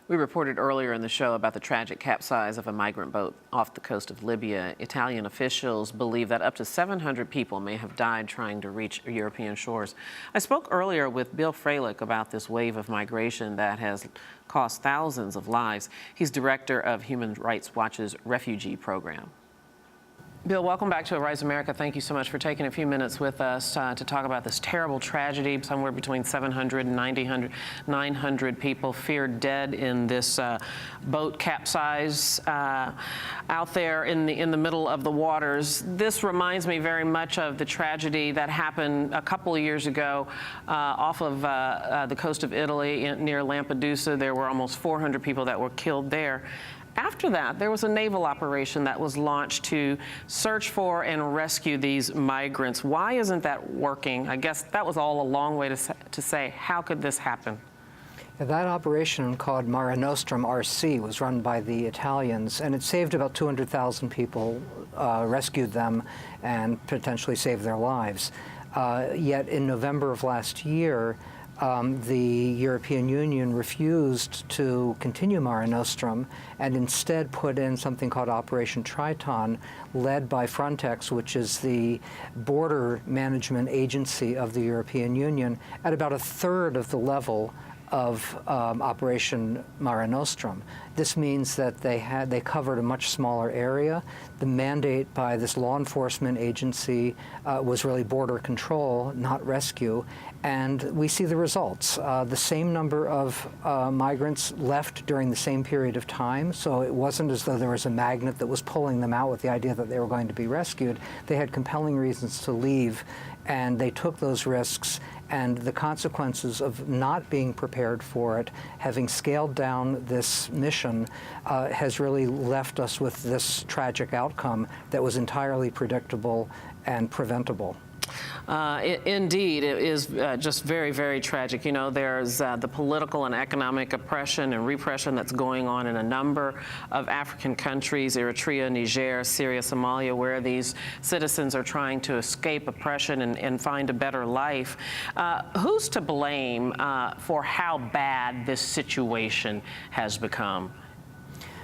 We reported earlier in the show about the tragic capsize of a migrant boat off the coast of Libya. Italian officials believe that up to 700 people may have died trying to reach European shores. I spoke earlier with Bill Frelick about this wave of migration that has cost thousands of lives. He's director of Human Rights Watch's Refugee program. Bill, welcome back to Arise America. Thank you so much for taking a few minutes with us to talk about this terrible tragedy. Somewhere between 700 and 900 people feared dead in this boat capsize out there in the middle of the waters. This reminds me very much of the tragedy that happened a couple of years ago off of the coast of Italy near Lampedusa. There were almost 400 people that were killed there. After that, there was a naval operation that was launched to search for and rescue these migrants. Why isn't that working? I guess that was all a long way to say, how could this happen? That operation, called Mare Nostrum RC, was run by the Italians, and it saved about 200,000 people, rescued them, and potentially saved their lives. Yet in November of last year, the European Union refused to continue Mare Nostrum and instead put in something called Operation Triton, led by Frontex, which is the border management agency of the European Union, at about a third of the level of Operation Mare Nostrum. This means that they covered a much smaller area. The mandate by this law enforcement agency was really border control, not rescue, and we see the results. The same number of migrants left during the same period of time, so it wasn't as though there was a magnet that was pulling them out with the idea that they were going to be rescued. They had compelling reasons to leave, and they took those risks, and the consequences of not being prepared for it, having scaled down this mission, has really left us with this tragic outcome that was entirely predictable and preventable. Indeed, it is just very, very tragic. You know, there's the political and economic oppression and repression that's going on in a number of African countries, Eritrea, Niger, Syria, Somalia, where these citizens are trying to escape oppression and find a better life. Who's to blame for how bad this situation has become?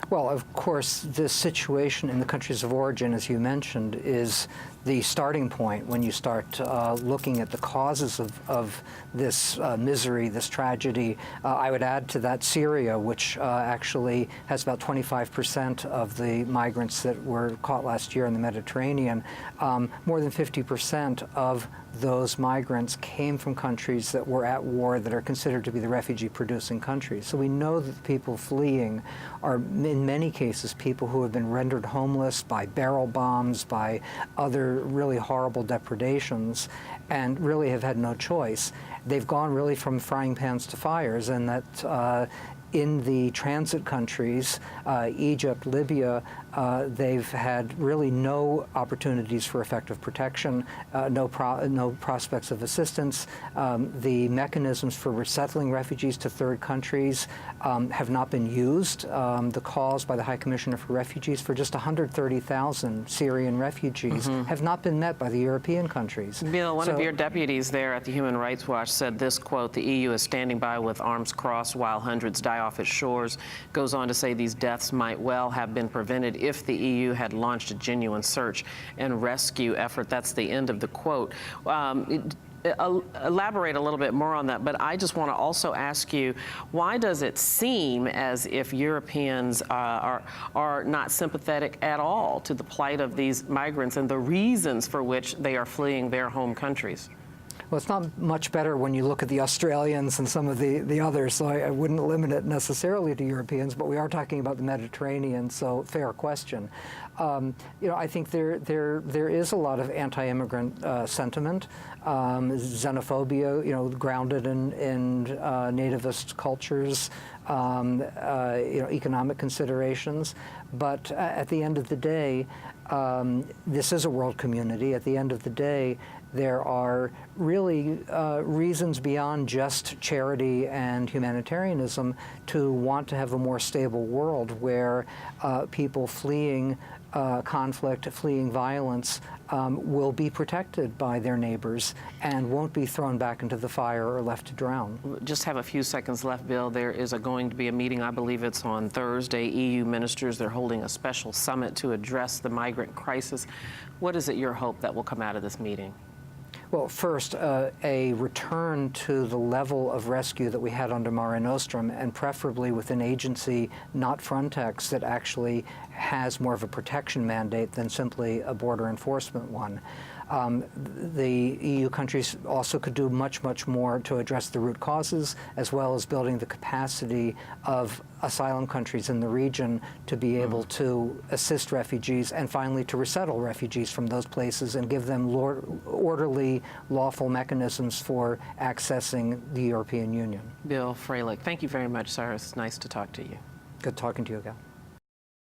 Well, of course, the situation in the countries of origin, as you mentioned, is the starting point when you start looking at the causes of this misery, this tragedy. I would add to that Syria, which actually has about 25% of the migrants that were caught last year in the Mediterranean. More than 50% of those migrants came from countries that were at war, that are considered to be the refugee-producing countries. So we know that the people fleeing are, in many cases, people who have been rendered homeless by barrel bombs, by other really horrible depredations, and really have had no choice. They've gone really from frying pans to fires, and that in the transit countries, Egypt, Libya, they've had really no opportunities for effective protection, no prospects of assistance. The mechanisms for resettling refugees to third countries have not been used. The calls by the High Commissioner for Refugees for just 130,000 Syrian refugees have not been met by the European countries. Bill, one of your deputies there at the Human Rights Watch said this, quote, "The EU is standing by with arms crossed while hundreds die off its shores." Goes on to say these deaths might well have been prevented if the EU had launched a genuine search and rescue effort. That's the end of the quote. Elaborate a little bit more on that, but I just want to also ask you, why does it seem as if Europeans are not sympathetic at all to the plight of these migrants and the reasons for which they are fleeing their home countries? Well, it's not much better when you look at the Australians and some of the others, so I wouldn't limit it necessarily to Europeans, but we are talking about the Mediterranean, so fair question. You know, I think there is a lot of anti-immigrant sentiment, xenophobia, you know, grounded in nativist cultures, you know, economic considerations. But at the end of the day, this is a world community. At the end of the day, there are really reasons beyond just charity and humanitarianism to want to have a more stable world where people fleeing conflict, fleeing violence, will be protected by their neighbors and won't be thrown back into the fire or left to drown. Just have a few seconds left, Bill. There is going to be a meeting, I believe it's on Thursday. EU ministers, they're holding a special summit to address the migrant crisis. What is it your hope that will come out of this meeting? Well, first, a return to the level of rescue that we had under Mare Nostrum, and preferably with an agency, not Frontex, that actually has more of a protection mandate than simply a border enforcement one. The EU countries also could do much, much more to address the root causes, as well as building the capacity of asylum countries in the region to be able to assist refugees and finally to resettle refugees from those places and give them orderly, lawful mechanisms for accessing the European Union. Bill Frelick, thank you very much, sir. It's nice to talk to you. Good talking to you again.